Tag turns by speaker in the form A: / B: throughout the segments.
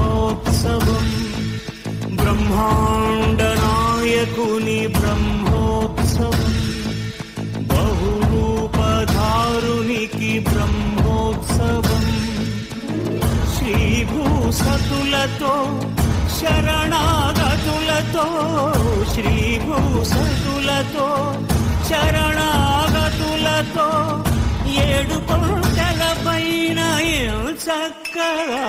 A: బ్రహ్మోత్సవం, బ్రహ్మాండ నాయకుని బ్రహ్మోత్సవం, బహురూపధారునికి బ్రహ్మోత్సవం, శ్రీభూసతులతో శరణాగతులతో, శ్రీభూసతులతో శరణాగతులతో, ఏడు కొండల పైన చక్కగా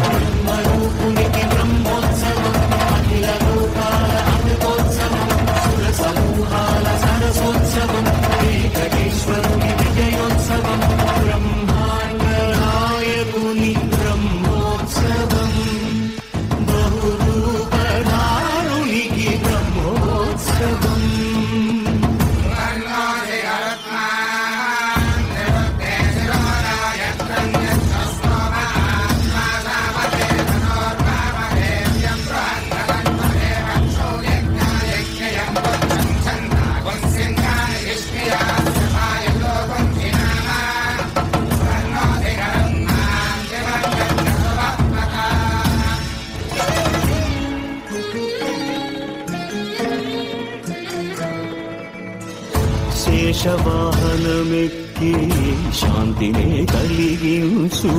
A: బ్రహ్మరూపునికి బ్రహ్మోత్సవం, అఖిల లోకాల అమృతోత్సవం, సుర సమూహాల సరసోత్సవం, వెంకటేశ్వరుని విజయోత్సవం, బ్రహ్మాండ నాయకుని బ్రహ్మోత్సవం, బహురూపధారునికి బ్రహ్మోత్సవం. శేషవాహనమెక్కి శాంతినే కలిగించు,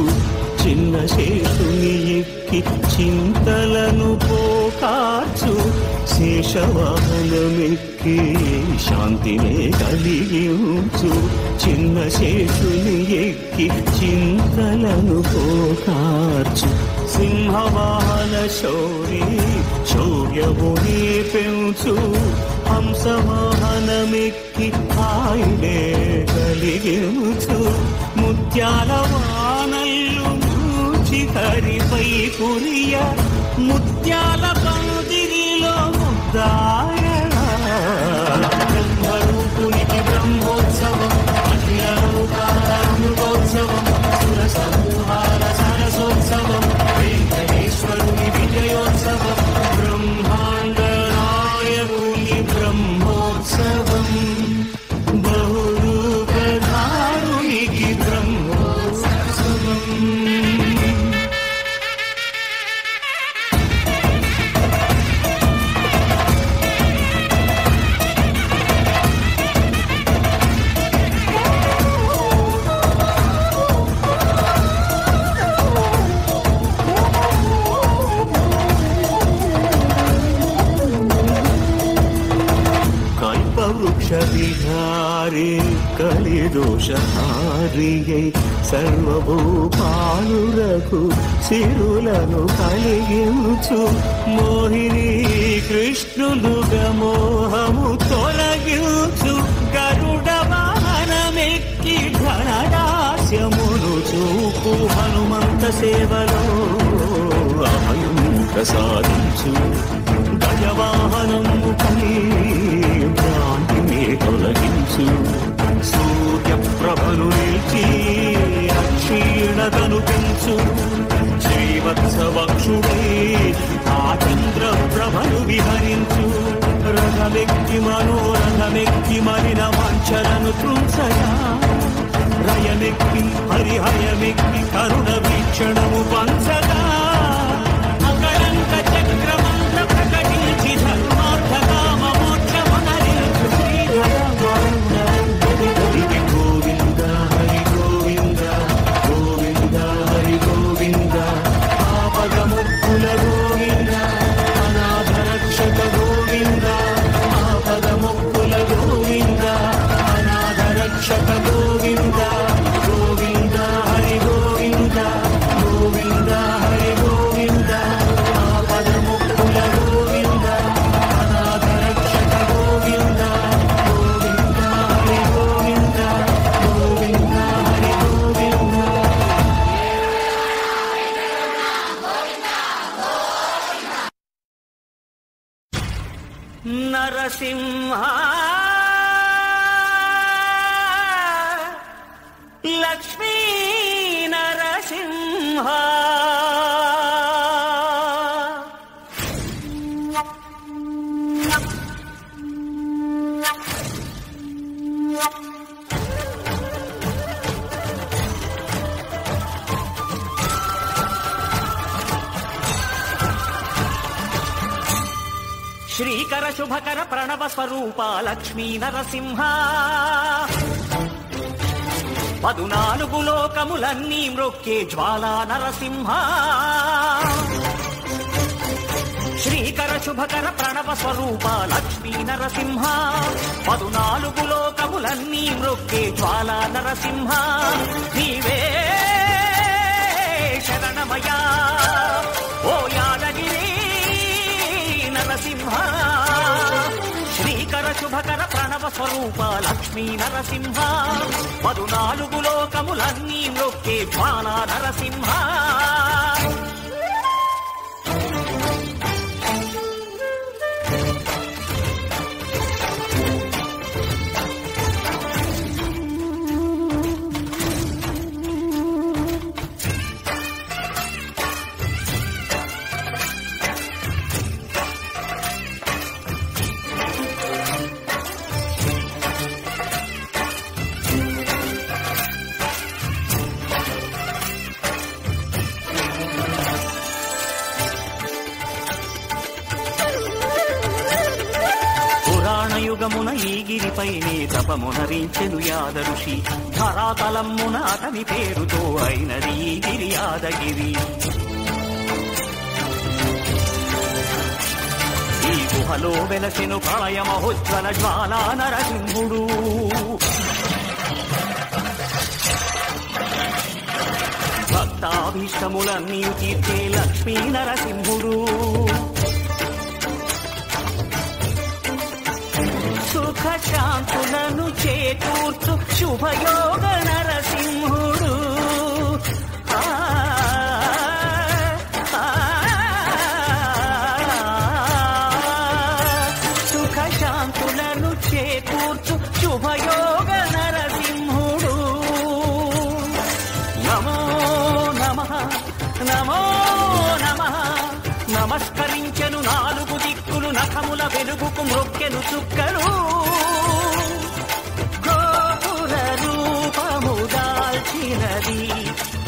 A: చిన్న శేషుని ఎక్కి చింతలను పోకార్చు, శేషవాహనమెక్కి శాంతినే కలిగించు, చిన్న శేషుని ఎక్కి చింతలను పోకార్చు, సింహవాహన శౌరి శౌర్యముని పెంచు, హంసవాహనమెక్కి హాయినే కలిగించు, ముత్యాల వానల్లు మూచి హరిపై కురియ, ముత్యాల పందిరిలో ముద్దాయణ, బ్రహ్మరూపునికి బ్రహ్మోత్సవం, అఖిల లోకాల అమృతోత్సవం, సుర సమూహాల సరసోత్సవం, వెంకటేశ్వరుని విజయోత్సవం, బ్రహ్మాండ నాయకుని బ్రహ్మోత్సవం, బహురూపధారునికి బ్రహ్మోత్సవం. వృక్షవిహారే కలిదోషహారియై సర్వభూపాలురకు సిరులను కలిగించు, మోహిని కృష్ణులుగా మోహము తొలగించు, గరుడ వాహనమెక్కి ఘనదాస్యమును చూపు, హనుమంత సేవలో అభయం ప్రసాదించు, గజవాహనము కలి భ్రాంతిని తొలగించు, సూర్యప్రభను నిలిచి అక్షీణతను పెంచు, శ్రీవత్సవక్షుడై ఆ చంద్రప్రభను విహరించు, రథమెక్కి మనోరథమెక్కి మరిన వాంఛలను త్రుంసగా, రయమెక్కి హరిహయమెక్కి కరుణ వీక్షణము పంచగా, అకళంక చక్రమంత్ర ప్రకటించి ధర్మార్థ కామ మోక్షమునరించు, శ్రీధర గోవింద హరి గోవింద, గోవింద హరి గోవింద, ఆపదముక్కుల గోవింద, అనాథ రక్షక గోవింద, ఆపదముక్కుల గోవింద, అనాథ రక్షక గోవింద, గోవింద హరి గోవింద, గోవింద హరి గోవింద, ఆపదముక్కుల గోవింద, అనాథ రక్షక గోవింద, గోవింద హరి గోవింద, గోవింద హరి గోవింద. నరసింహ లక్ష్మీ నరసింహ, శ్రీకర శుభకర ప్రణవ స్వరూప లక్ష్మీ నరసింహ 14 లోకములన్నీ మ్రొక్కే జ్వాలా నరసింహ శ్రీకర శుభకర ప్రణవ స్వరూప లక్ష్మీ నరసింహ 14 లోకములన్నీ మ్రొక్కే జ్వాలా నరసింహ నీవే శరణమయా ఓ యాదగిరి నరసింహ శ్రీకర శుభకర ప్రణవ స్వరూప లక్ష్మీ నరసింహ 14 లోకములన్నీ మ్రొక్కే జ్వాలా నరసింహ యుగమున ఈ గిరిపైనే తపమునరించెను యాద ఋషి ధరాతలమ్మున అతని పేరుతో అయినది ఈ గిరి యాదగిరి ఈ గుహలో వెలసెను ప్రళయమహోజ్వల జ్వాలా నరసింహుడు భక్తాభీష్టములన్నీ తీర్చే లక్ష్మీ నరసింహుడు సుఖ శాంతులను చేకూర్చు శుభయోగ నరసింహుడు సుఖ శాంతులను చేకూర్చు శుభయోగ నరసింహుడు నమో నమః నమో నమః నమస్కరించెను 4 దిక్కులు నఖముల వెలుగుకు మ్రొక్కెను చుక్కలు గోపుర రూపము దాల్చినది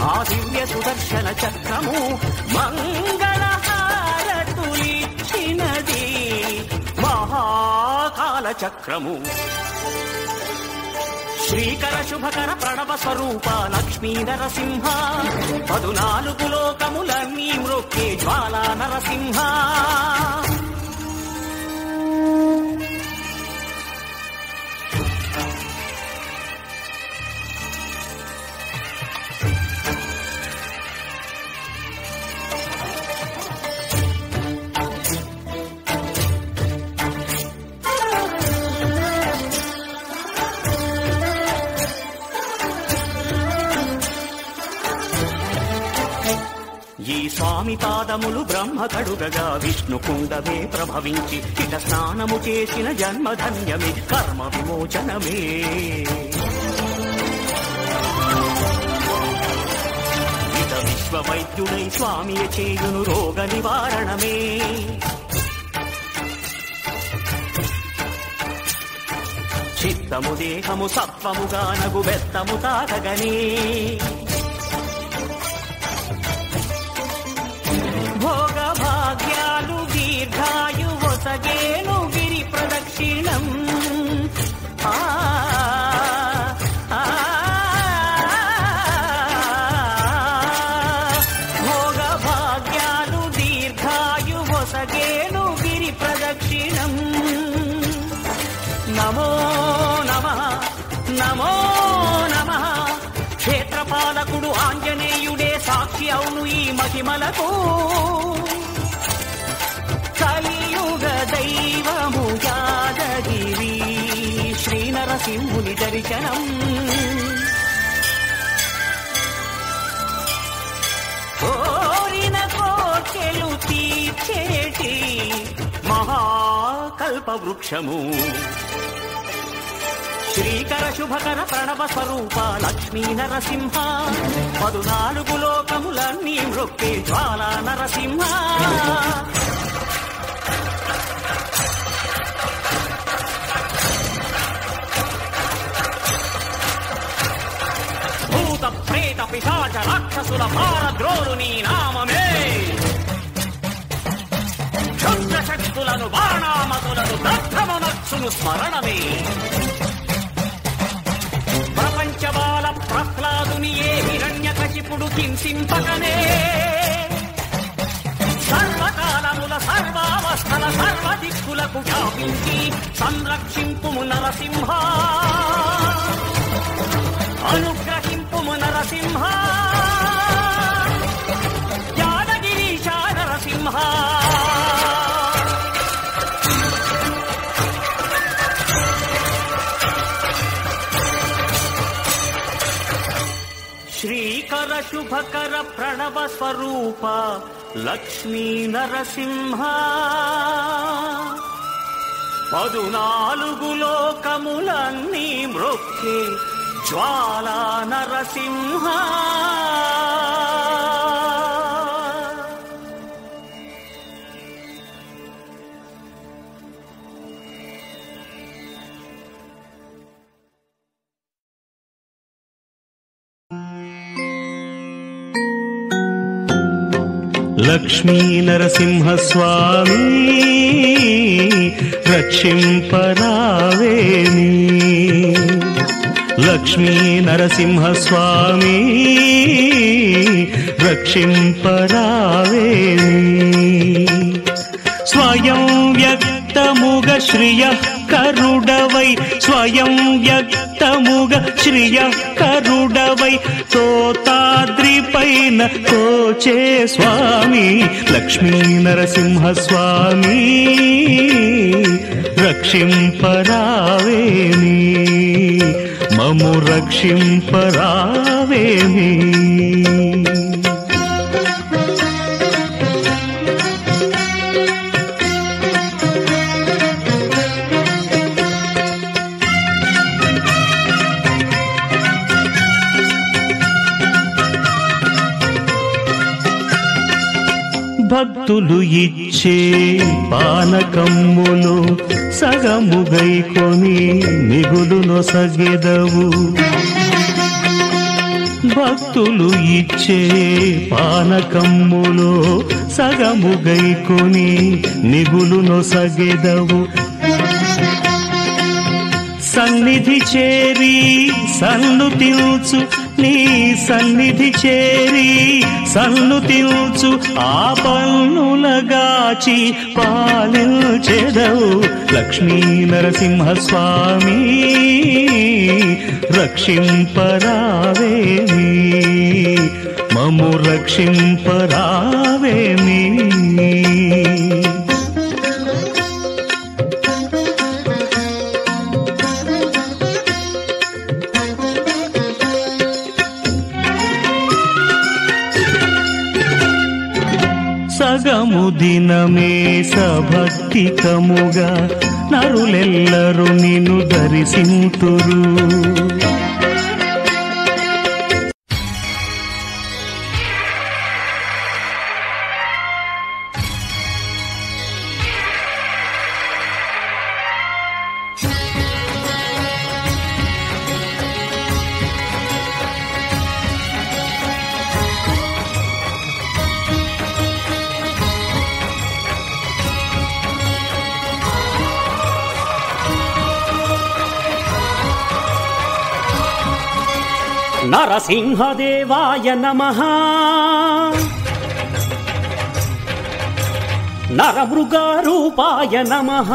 A: ఆ దివ్య సుదర్శన చక్రము మంగళహారతులిచ్చినది మహాకాల చక్రము శ్రీకర శుభకర ప్రణవ స్వరూప లక్ష్మీ నరసింహ 14 లోకములన్నీ మ్రొక్కే జ్వాలా నరసింహ ఈ స్వామి పాదములు బ్రహ్మ కడుగగా విష్ణు కుండమే ప్రభవించి ఇట స్నానము చేసిన జన్మధన్యమే కర్మ విమోచనమే ఇట విశ్వవైద్యుడై స్వామియ చేయును రోగ నివారణమే చిత్తము దేహము సత్వముగా నగు బెత్తము తాకగనే భోగ భాగ్యాలు దీర్ఘాయువొసగేను గిరి ప్రదక్షిణం భోగ భాగ్యాలు దీర్ఘాయువొసగేను గిరి ప్రదక్షిణం నమో నమః నమో నమః క్షేత్రపాలకుడు ఆంజనేయుడే సాక్షి అవును ఈ మహిమలకు కలియుగ దైవము యాదగిరి శ్రీ నరసింహుని దర్శనం కోరిన కోర్కెలు తీర్చేటి మహాకల్ప వృక్షము శ్రీకర శుభకర ప్రణవ స్వరూప లక్ష్మీ నరసింహ 14 లోకములన్నీ మ్రొక్కే జ్వాలా నరసింహ భూత ప్రేత పిశాచ రాక్షసుల భారద్రోలు నీ నామమే క్షుద్ర శక్తులను బాణామ మగును స్మరణమే. ప్రపంచబాల ప్రహ్లాదుని ఏ హిరణ్యకశిపుడు హింసింపకనే సర్వకాలముల సర్వావస్థల సర్వదిక్కులకు వ్యాపించి సంరక్షింపుము నరసింహ, అనుగ్రహింపుము నరసింహ, యాదగిరీశ నరసింహ. శ్రీకర శుభకర ప్రణవ స్వరూప లక్ష్మీ నరసింహ, 14 లోకములన్నీ మ్రొక్కే జ్వాలా నరసింహ.
B: లక్ష్మీ నరసింహ స్వామి రక్షింపరావేమి, లక్ష్మీ నరసింహ స్వామి రక్షింపరావేమి. స్వయం వ్యక్తముగ శ్రియ కరుడవై, స్వయం వ్యక్తముగ శ్రియ కరుడవై తోతాద్రి పైన తోచే స్వామి లక్ష్మీ నరసింహ స్వామి రక్షింపరావేమి, మము రక్షింపరావేమి. భక్తులు ఇచ్చే పానకమ్ములు సగముగైకొని మిగులును సగెదవు, భక్తులు ఇచ్చే పానకమ్ములు సగముగైకొని మిగులును సగెదవు. సన్నిధి చేరి సన్నుతిల్చు, నీ సన్నిధి చేరి సన్నుతిల్చు, ఆ పన్నులగాచి పాలించెదవు లక్ష్మీ నరసింహ స్వామి రక్షింపరావేమి, మము రక్షింపరావేమి. సగము దినమే సభక్తికముగా నరులెల్లరూ నిన్ను దర్శింతురు.
A: నరసింహదేవాయ నమః, నరమృగరూపాయ నమః,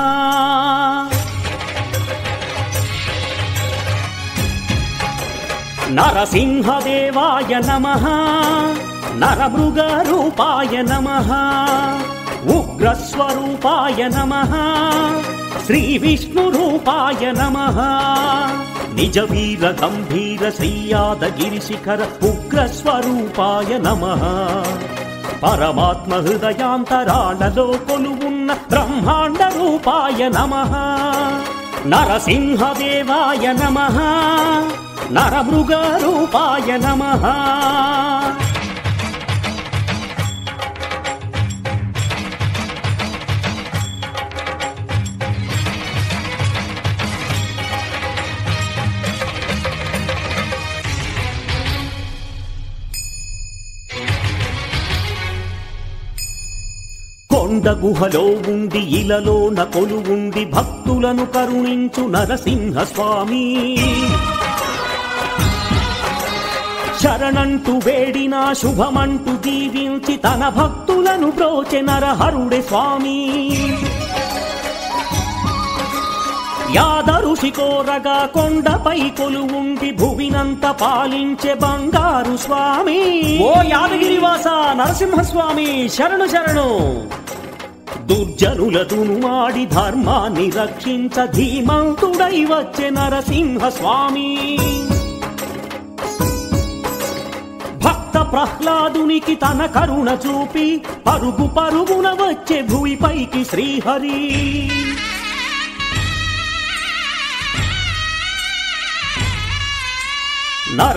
A: నరసింహదేవాయ నమః, నరమృగరూపాయ నమః, ఉగ్రస్వరూపాయ నమః, శ్రీవిష్ణురూపాయ నమః, నిజ వీర గంభీర శ్రీయాదగిరి శిఖర ఉగ్రస్వరూపాయ నమః, పరమాత్మ హృదయాంతరాళలో కొలువున్న బ్రహ్మాండ రూపాయ నమః, నరసింహదేవాయ నమః, నరమృగరూపాయ నమః. కొండ గుహలో ఉండి ఇలలోన కొలువుండి భక్తులను కరుణించు నరసింహ స్వామి శరణంటూ వేడినా శుభమంటూ దీవించి తన భక్తులను బ్రోచె నరహరుడే స్వామి యాదరుషి కోరగా కొండపై కొలువుండి భువినంత పాలించే బంగారు స్వామి ఓ యాదగిరివాస నరసింహస్వామి శరణు శరణు దుర్జనుల దునుమాడి ధర్మాన్ని రక్షించ ధీమంతుడై వచ్చే నరసింహస్వామి భక్త ప్రహ్లాదునికి తన కరుణ చూపి పరుగు పరుగున వచ్చే భూమిపైకి శ్రీహరి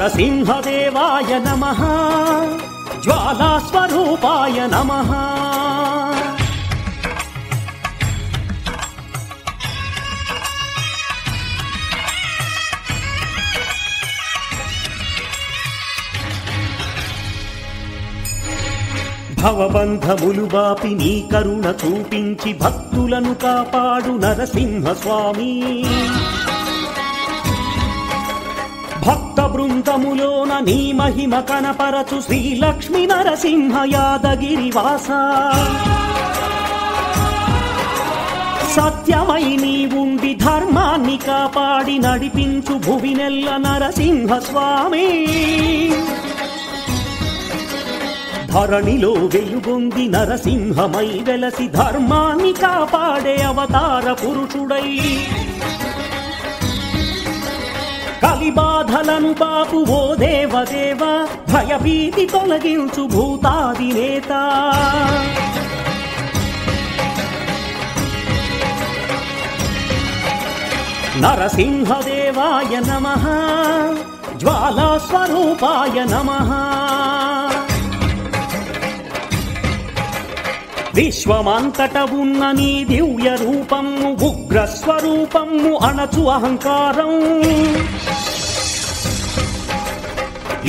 A: నరసింహదేవాయ నమః జ్వాలాస్వరూపాయ నమః భవబంధములు బాపి నీ కరుణ చూపించి భక్తులను కాపాడు నరసింహ స్వామి భక్త బృందములోన నీ మహిమ కనపరచు శ్రీలక్ష్మీ నరసింహ యాదగిరివాస సత్యమై నీ ఉండి ధర్మాన్ని కాపాడి నడిపించు భువినెల్ల నరసింహ స్వామి ధరణిలో వెలుగొంది నరసింహమై వెలసి ధర్మాన్ని కాపాడే అవతార పురుషుడై కలిబాధలను బాపు ఓ దేవదేవ భయభీతి తొలగించు భూతాదినేత నరసింహదేవాయ నమః జ్వాలాస్వరూపాయ నమః విశ్వమంతట ఉన్న నీ దివ్య రూపము ఉగ్రస్వరూపము అణచు అహంకారం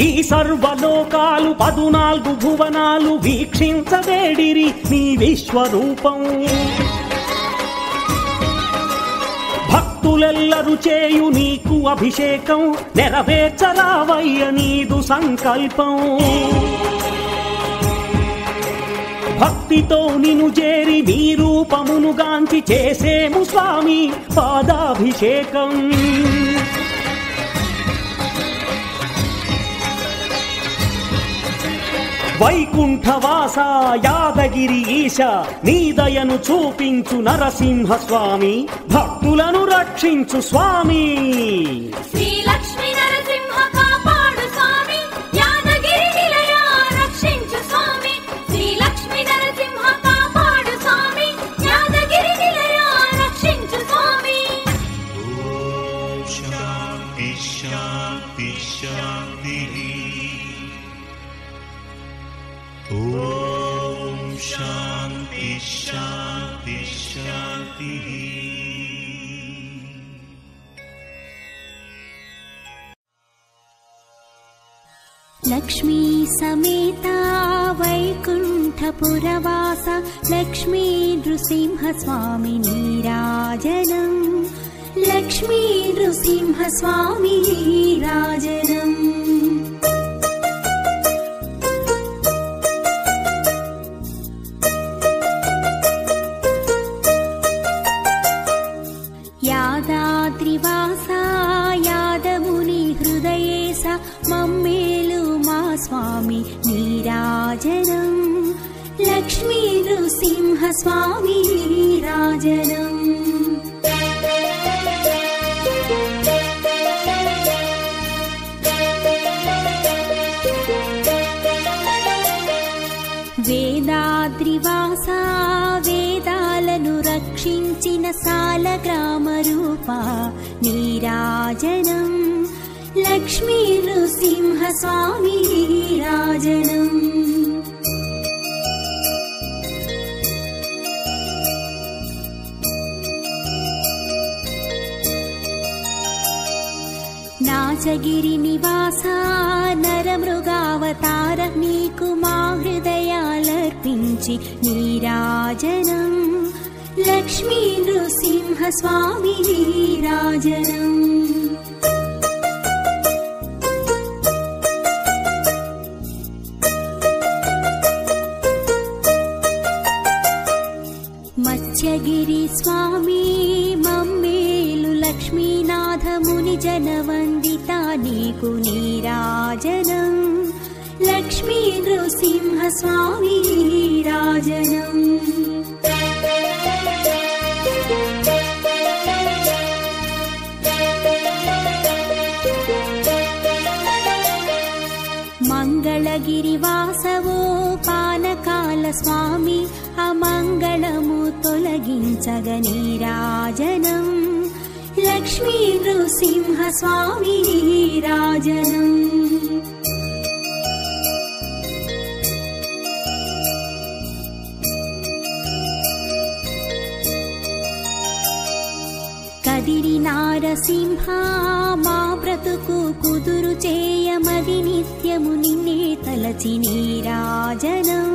A: ఈ సర్వలోకాలు 14 భువనాలు వీక్షించవేడిరి నీ విశ్వరూపం భక్తులెల్లరూ చేయు నీకు అభిషేకం నెరవేర్చరావయ్య నీదు సంకల్పం భక్తితో నిను చేరి నీ రూపమును గాంచి చేసేము స్వామి పాదాభిషేకం వైకుంఠవాస యాదగిరి ఈశ నీ దయను చూపించు నరసింహ స్వామి భక్తులను రక్షించు స్వామి
C: శ్రీలక్ష్మీ నరసింహ కాపాడు స్వామి యాదగిరి నిలయ రక్షించు స్వామి శ్రీలక్ష్మీ నరసింహ కాపాడు స్వామి యాదగిరి నిలయ రక్షించు స్వామి
D: ఓం శాంతి శాంతి శాంతి ఓం శాంతి శాంతి శాంతి
C: లక్ష్మీ సమేత వైకుంఠపురవాస లక్ష్మీ నృసింహ స్వామి నీరాజనం లక్ష్మీ నృసింహ స్వామి నీరాజనం యాదాద్రివాస యాదముని హృదయేశ మమ్మేలు మా స్వామి నీరాజనం లక్ష్మీ నృసింహ స్వామి నీరాజనం వేదాద్రివాస వేదాలను రక్షించిన సాలగ్రామ రూప నీరాజనం లక్ష్మీ నృసింహ స్వామి నీరాజనం నాచగిరి నివాస నరమృగావతార నీకు మా హృదయాలర్పి తొలగించి నీరాజనం లక్ష్మీ నృసింహ స్వామి నీరాజనం మత్స్యగిరి స్వామి మమ్మేలు లక్ష్మీనాథ ముని జనవందిత నీకు నీరాజనం లక్ష్మీ నృసింహ స్వామి నీరాజనం మంగళగిరివాసవో పానకాల స్వామి అమంగళము తొలగించగ నీరాజనం లక్ష్మీ నృసింహ స్వామి నీరాజనం కదిరి నారసింహ మా బ్రతుకు కుదురు చేయమది నిత్యము నిన్నే తలచి నీరాజనం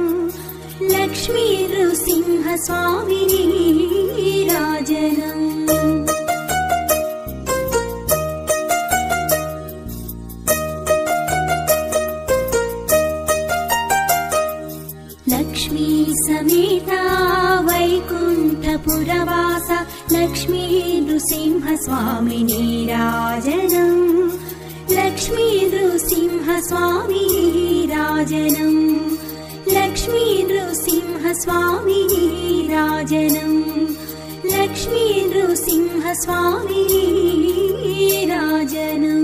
C: లక్ష్మీ నృసింహ స్వామి నీరాజనం లక్ష్మీ సమేత వైకుంఠపురవాస లక్ష్మీ నృసింహ స్వామి నీరాజనం లక్ష్మీ నృసింహ స్వామి నీరాజనం లక్ష్మీ నృసింహ స్వామి నీరాజనం లక్ష్మీ నృసింహ స్వామి నీరాజనం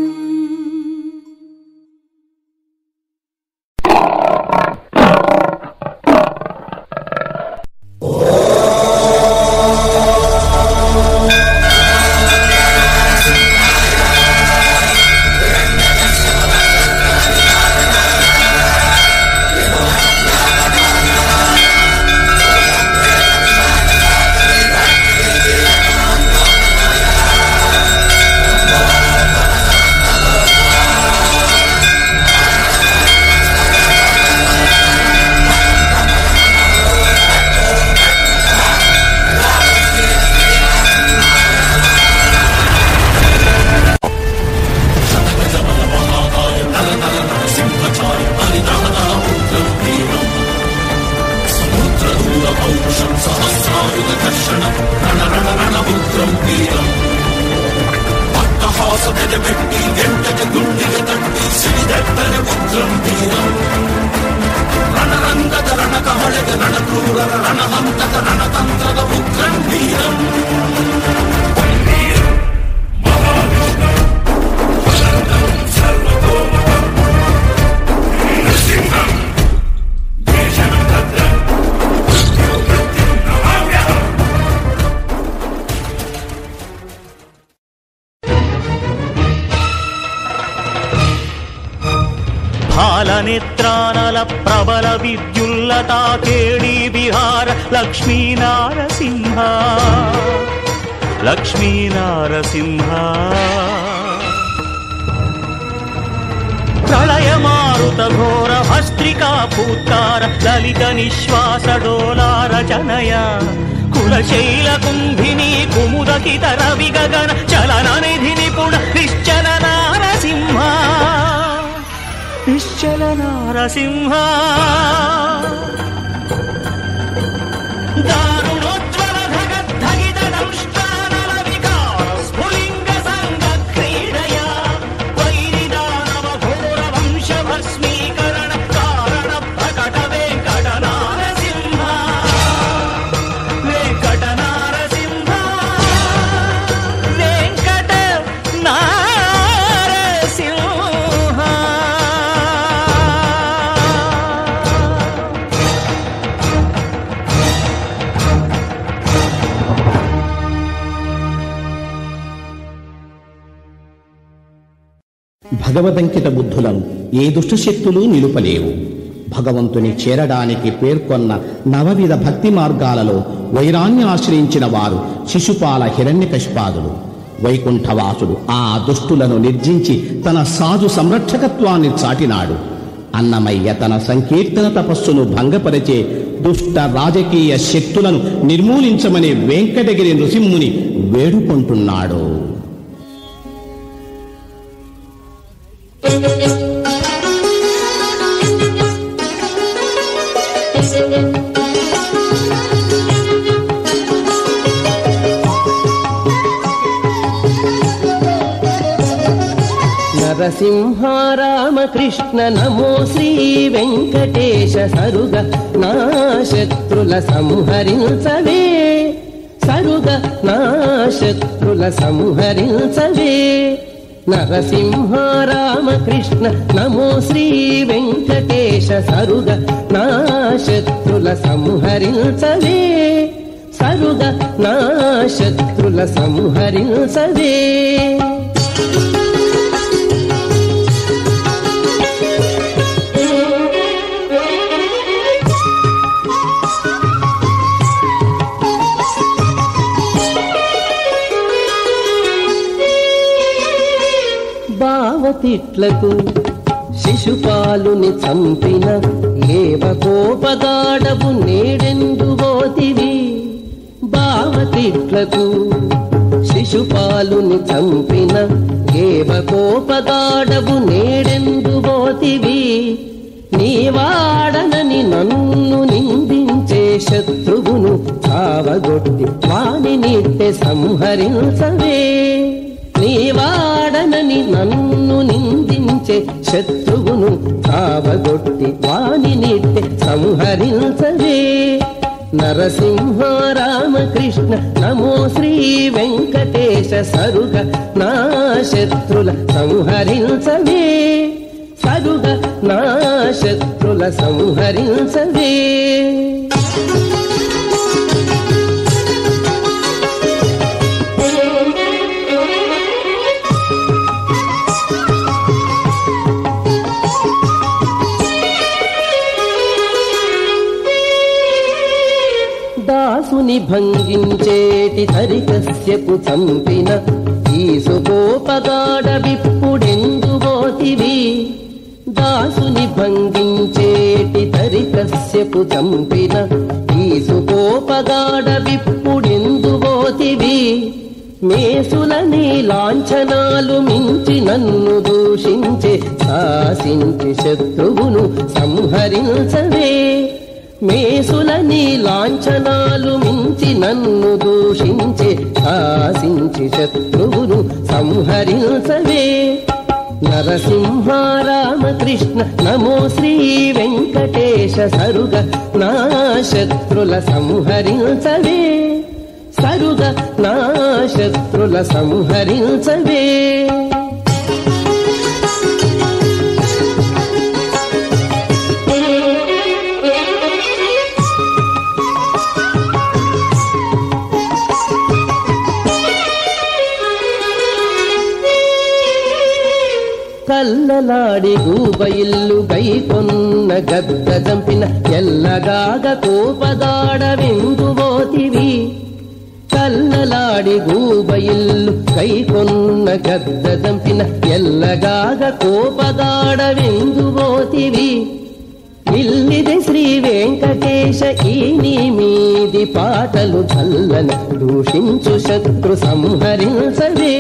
B: నేత్రానల ప్రబల విద్యుల్లతా కేళీ విహార లక్ష్మీ నారసింహ లక్ష్మీ నారసింహ ప్రళయ మారుత ఘోర భస్త్రికా పూత్కార లలిత నిశ్వాస డోలార జనయ కులశైల కుంభిని కుముదకిత రవి గగన చలన నిధి నిపుణ నిశ్చల నారసింహ నిశ్చల నారసింహ దారుణోజ్వల ధగద్ధగిత దంష్ట్రానల వికార స్ఫులింగ సంగ క్రీడయా వైరిదానవ ఘోర వంశ భస్మీకరణ కారణ ప్రకట వెంకట నారసింహ వెంకట నారసింహ వెంకట
E: భగవదంకిత బుద్ధులను ఏ దుష్టశక్తులు నిలుపలేవు. భగవంతుని చేరడానికి పేర్కొన్న నవవిధ భక్తి మార్గాలలో వైరాన్ని ఆశ్రయించిన వారు శిశుపాల హిరణ్యకశిపాదులు. వైకుంఠవాసుడు ఆ దుష్టులను నిర్జించి తన సాధు సంరక్షకత్వాన్ని చాటినాడు. అన్నమయ్య తన సంకీర్తన తపస్సును భంగపరిచే దుష్ట రాజకీయ శక్తులను నిర్మూలించమని వెంకటగిరి నృసింహుని వేడుకుంటున్నాడు.
F: నరసింహ రామకృష్ణ నమో శ్రీ వెంకటేశ సరుగ నా శత్రుల సంహరించవే, సరుగ నా శత్రుల సంహరించవే. నరసింహ రామకృష్ణ నమో శ్రీ వెంకటేశ సరుగ నా శత్రుల సంహరించవే, సరుగ నా శత్రుల సంహరించవే. బావతిట్లకు శిశుపాలుని చంపిన ఏవ కోపగాడవు నేడెందువోతివి. బావతిట్లకు శిశుపాలుని చంపిన ఏవ కోపగాడవు నేడెందువోతివి. నీవాడనని నన్ను నిందించే శత్రువును చావగొట్టి వాని నిట్టె సంహరించవే. నీవాడనని నన్ను నిందించే శత్రువును చావగొట్టి వాని నిట్టె సంహరించవే. నరసింహ రామకృష్ణ నమో శ్రీ వెంకటేశ సరుగ నా శత్రుల సంహరించవే, సరుగ నా శత్రుల సంహరించవే. దాసుని భంగించేటి హరికస్యపు చంపిన ఈసుకోపగాడ విప్పుడెందువోతివి. దాసుని భంగించేటి హరికస్యపు చంపిన ఈసుకోపగాడ విప్పుడెందువోతివి. మేసులని లాంఛనాలు మించి నన్ను దూషించే శాసించి శత్రువును సంహరించవే. మేసులని లాంఛనాలు మించి నన్ను దూషించే శాసించి శత్రువును సంహరించవే. నరసింహ రామకృష్ణ నమో శ్రీ వెంకటేశ సరుగ నా శత్రుల సంహరించవే, సరుగ నా శత్రుల సంహరించవే. కల్లలాడి గూబయిల్లు గైకొన్న గద్ద చంపిన ఎల్లగాగ కోపదాడవెందువోతివి. కల్లలాడి గూబయిల్లు గైకొన్న గద్ద చంపిన ఎల్లగాగ కోపదాడవెందువోతివి. ఇల్లిది శ్రీ వెంకటేశ ఈ నీ మీది పాటలు చల్లన దూషించు శత్రు సంహరించవే.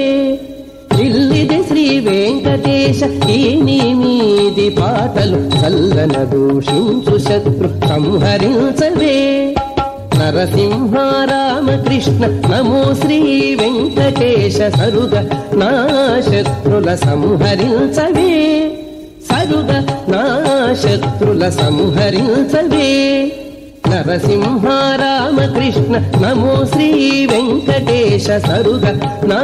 F: ఇల్లిది శ్రీ వెంకటేశ ఈ నీ మీది పాటలు చల్లన దూషించు శత్రు సంహరించవే. నరసింహ రామకృష్ణ నమో శ్రీ వెంకటేశ సరుగ నా శత్రుల సంహరించవే, సరుగ నా శత్రుల సంహరించవే. నరసింహ రామకృష్ణ నమో శ్రీ వెంకటేశ సరుగ నా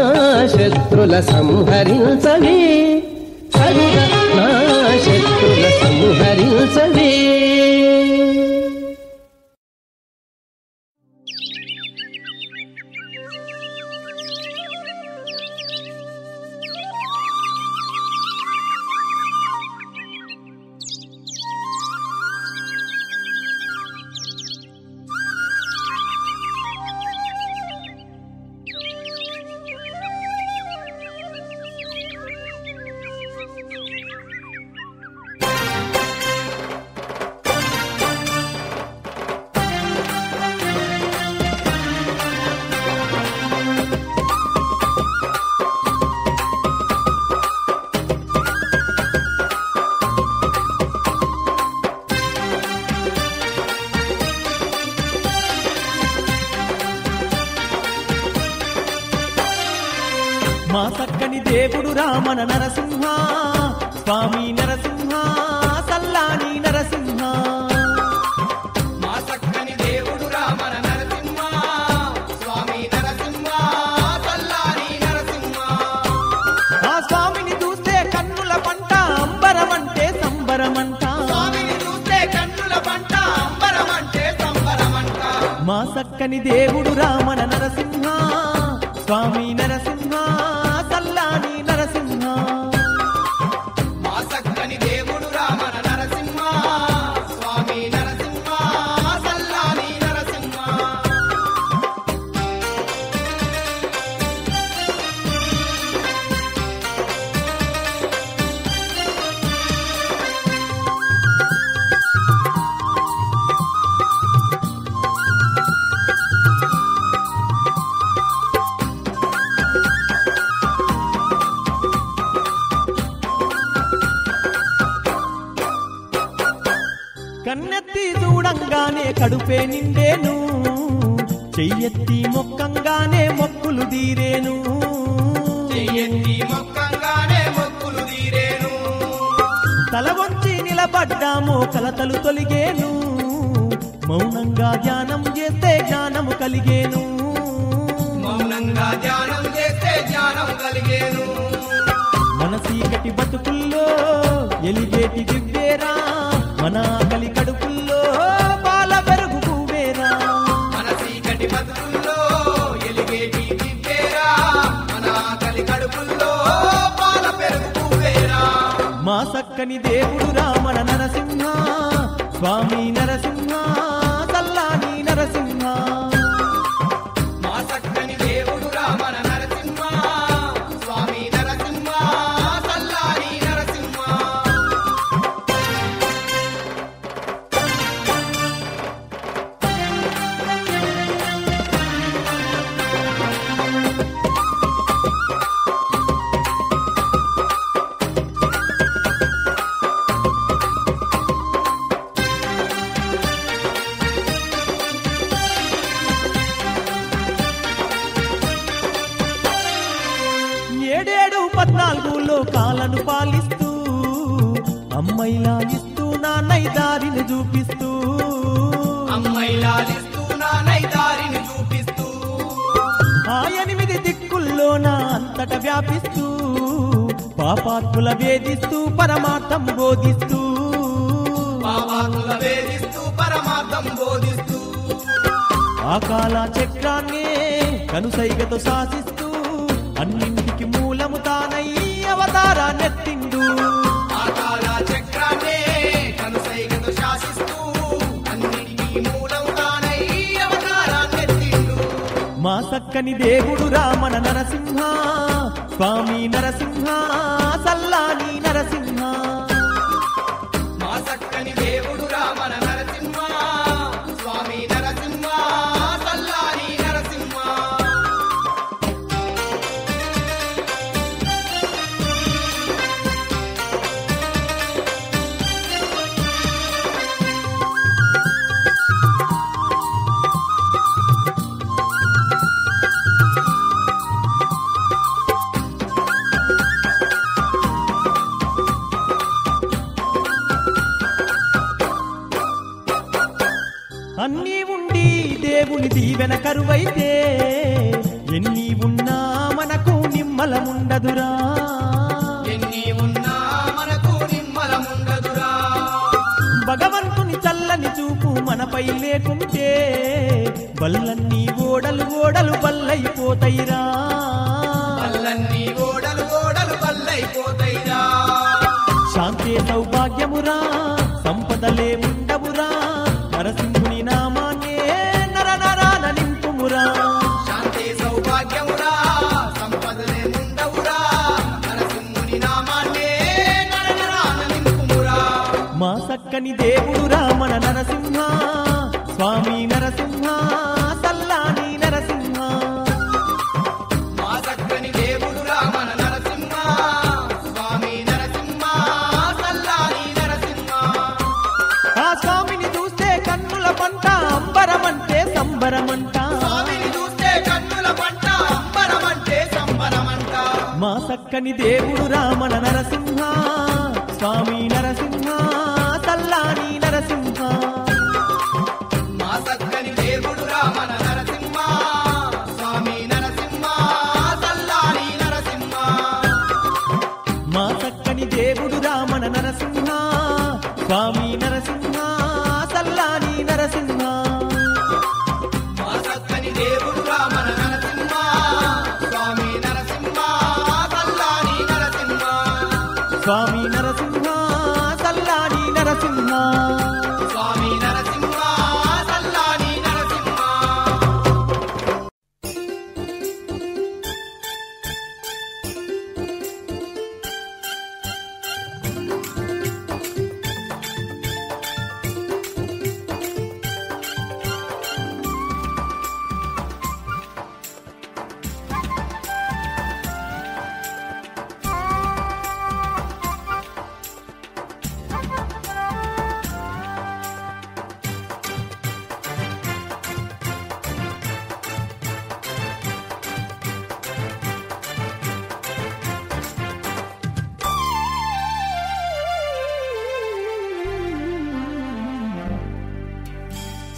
F: శత్రుల సంహరించవే, సరుగ నా శత్రుల సంహరించవే.
A: మా చక్కని దేవుడు రామన నరసింహ స్వామి నరసింహ సల్లాని నరసింహ
B: మా చక్కని దేవుడు రామన నరసింహ స్వామి నరసింహ సల్లాని నరసింహ
A: ఆ స్వామిని చూస్తే కన్నుల పంట అంబరమంటే సంబరమంట
B: స్వామిని చూస్తే కన్నుల పంట అంబరమంటే సంబరమంట
A: మా చక్కని దేవుడు రామన నరసింహ స్వామి నరసింహ సల్లాని నరసింహ
B: మా చక్కని దేవుడు రామన నరసింహ స్వామి నరసింహ సల్లాని నరసింహ
A: కన్నెత్తి చూడంగానే కడుపే నిండేను చెయ్యెత్తి మొక్కంగానే మొక్కులు తీరేను
B: చెయ్యెత్తి మొక్కంగానే మొక్కులు తీరేను
A: తల వంచి నిలబడ్డామో కలతలు తొలిగేను మౌనంగా ధ్యానం చేస్తే జ్ఞానము కలిగేను
B: మౌనంగా ధ్యానం చేస్తే జ్ఞానం కలిగేను
A: మనసీకటి బతుకుల్లో ఎలిగేటి దివ్వేరా మన ఆకలి కడుపుల్లో బాల పెరుగు పువ్వేరా
B: మన చీకటి బతుకుల్లో ఎలిగేటి దివ్వేరా మన ఆకలి కడుపుల్లో పాల పెరుగు పువ్వేరా
A: మా చక్కని దేవుడు రామన నరసింహ స్వామి నరసింహ సల్లాని నరసింహ
B: మా చక్కని దేవుడు రామన నరసింహ స్వామి నరసింహ సల్లాని నరసింహ
A: ఏడేడు 14 లోకాలను పాలిస్తూ అమ్మైలా ఇస్తూ నాన్నై దారిని చూపిస్తూ
B: అమ్మాయి లాలిస్తూ నానై దారిని చూపిస్తూ
A: ఆ 8 దిక్కుల్లో నా అంతట వ్యాపిస్తూ పాపాత్ముల వేధిస్తూ పరమార్థం బోధిస్తూ
B: పాపాత్ముల వేధిస్తూ పరమార్థం బోధిస్తూ
A: ఆకాల చక్రాన్నే కనుసైగతో శాసిస్తూ అన్నింటికి మూలము తానై అవతారాన్నెత్తిండు
B: ఆకాల చక్రాన్నే కనుసైగతో శాసిస్తూ అన్నిటికీ మూలం తానై అవతారాన్నెత్తిండు
A: మా చక్కని దేవుడు రామన నరసింహ స్వామి నరసింహ సల్లాని నరసింహ
B: మా చక్కని దేవుడు రామన నరసింహ స్వామి నరసింహ సల్లాని నరసింహ
A: అన్నీ ఉండి దేవుని దీవెన కరువైతే ఎన్ని ఉన్నా మనకు నిమ్మలముండదురా
B: ఎన్ని ఉన్నా మనకు నిమ్మలముండదురా
A: భగవంతుని చల్లని చూపు మనపై లేకుంటే బల్లన్నీ ఓడలు ఓడలు బల్లైపోతాయిరా
B: పల్లన్నీ ఓడలు ఓడలు బల్లైపోతాయిరా
A: శాంతి సౌభాగ్యమురా సంపదలే ఉండవురా నరసింహుని నామాన్నే నర నరాన నింపుమురా
B: శాంతి సౌభాగ్యమురా సంపదలే ఉండవురా నరసింహుని నామాన్నే నరనరాన నింపుమురా
A: మా చక్కని దేవుడు రామన నరసింహ స్వామి నరసింహ సల్లాని నరసింహ
B: మా చక్కని దేవుడు రామన నరసింహ స్వామి నరసింహ సల్లాని నరసింహ
A: ఆ స్వామిని చూస్తే కన్నుల పంట అంబరమంటే సంబరమంట
B: స్వామిని చూస్తే కన్నుల పంట అంబరమంటే సంబరమంట
A: చక్కని దేవుడు రామణ నరసింహ స్వామి నరసింహ సల్లాని నరసింహ
B: మా చక్కని దేవుడు రామన నరసింహ స్వామి నరసింహ సల్లాని నరసింహ
A: మా చక్కని దేవుడు రామణ నరసింహ స్వామి నరసింహ సల్లాని నరసింహ
B: మా చక్కని దేవుడు రామన నరసింహ స్వామి నరసింహ సల్లాని నరసింహ
A: స్వామి నరసింహ సల్లాని నరసింహ
B: స్వామి నరసింహ సల్లాని నరసింహ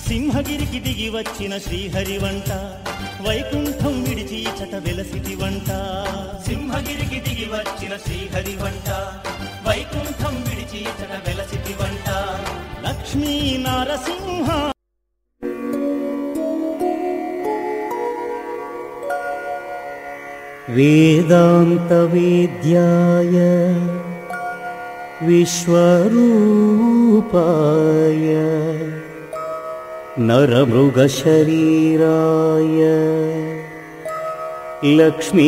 G: సింహగిరికి దిగి వచ్చిన శ్రీహరి వంట వైకుంఠం విడిచి చట వెలసిటి వంట సింహగిరికి దిగి వచ్చిన శ్రీహరి వంట వైకుంఠం విడిచి చట వెలసిటి వంట లక్ష్మీ నరసింహ వేదాంత వేద్యాయ విశ్వరూపాయ నరమృగశరీరాయ లక్ష్మీరమణాయ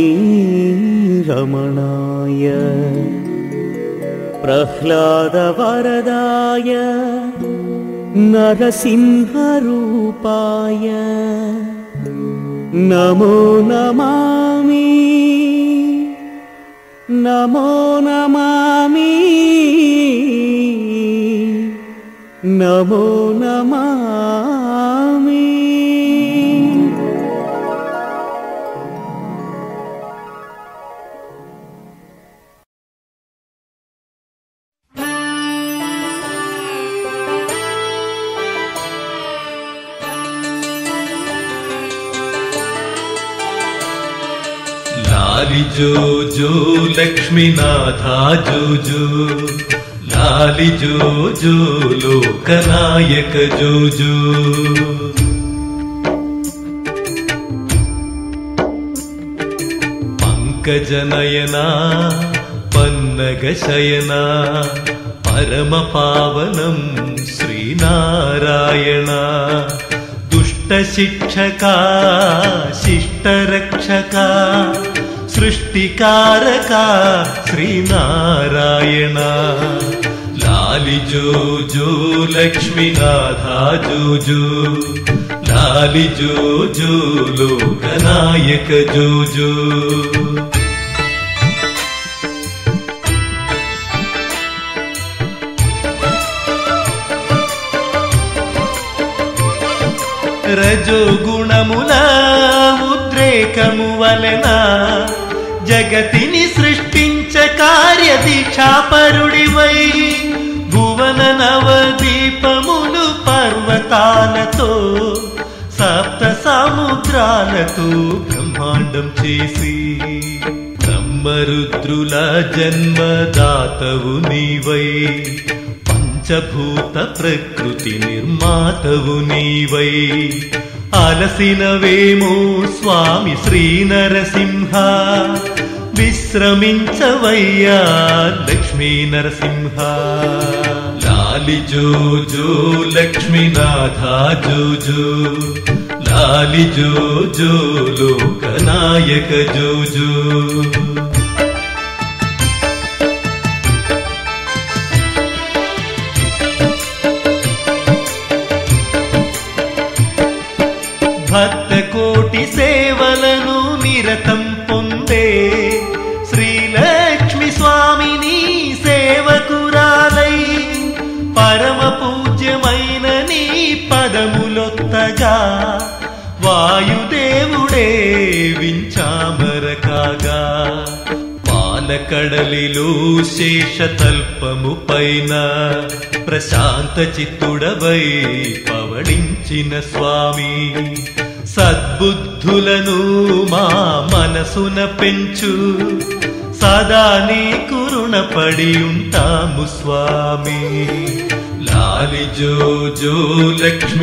G: ప్రహ్లాదవరదాయ నరసింహరూపాయ నమో నమామి నమో నమామి నమో నమామి
D: लाली जो जो लक्ष्मीनाथा जो जो लाली जो जो लोकनायक जो जो पंकजनयना पन्नगशयना परम पावनं श्रीनारायणा दुष्टशिक्षका शिष्टरक्षका सृष्टिकारका श्रीनारायणा लाली जो जो लक्ष्मीनाथा जो जो लाली जो जो लोकनायक जो जो రజో గుణముల ఉద్రేకము వలన జగతిని సృష్టించ కార్యదీక్షాపరుడివై భువన నవదీపములు పర్వతాలతో సప్త సముద్రాలతో బ్రహ్మాండం చేసి బ్రహ్మరుద్రుల జన్మదాతవు నీవై పంచభూత ప్రకృతి నిర్మాతవు నీవై అలసినవేమో స్వామి శ్రీ నరసింహ విశ్రమించవయ్యా లక్ష్మీ నరసింహ లాలి జో జో లక్ష్మీనాథా జో జో లాలి జో జో లోకనాయక జో జో భక్త కోటి సేవలను నిరతం పొందే శ్రీలక్ష్మి స్వామిని సేవకురాలై పరమ పూజ్యమైన నీ పదములొత్తగా వాయుదేవుడే వించామర కాగా పాలకడలిలో శేషతల్పము పైన ప్రశాంత చిత్తుడవై పవళించిన స్వామి సద్బుద్ధులను మా మనసున పెంచు సదా నీకు రుణపడి ఉంటాము స్వామి లాలి జో జో లక్ష్మి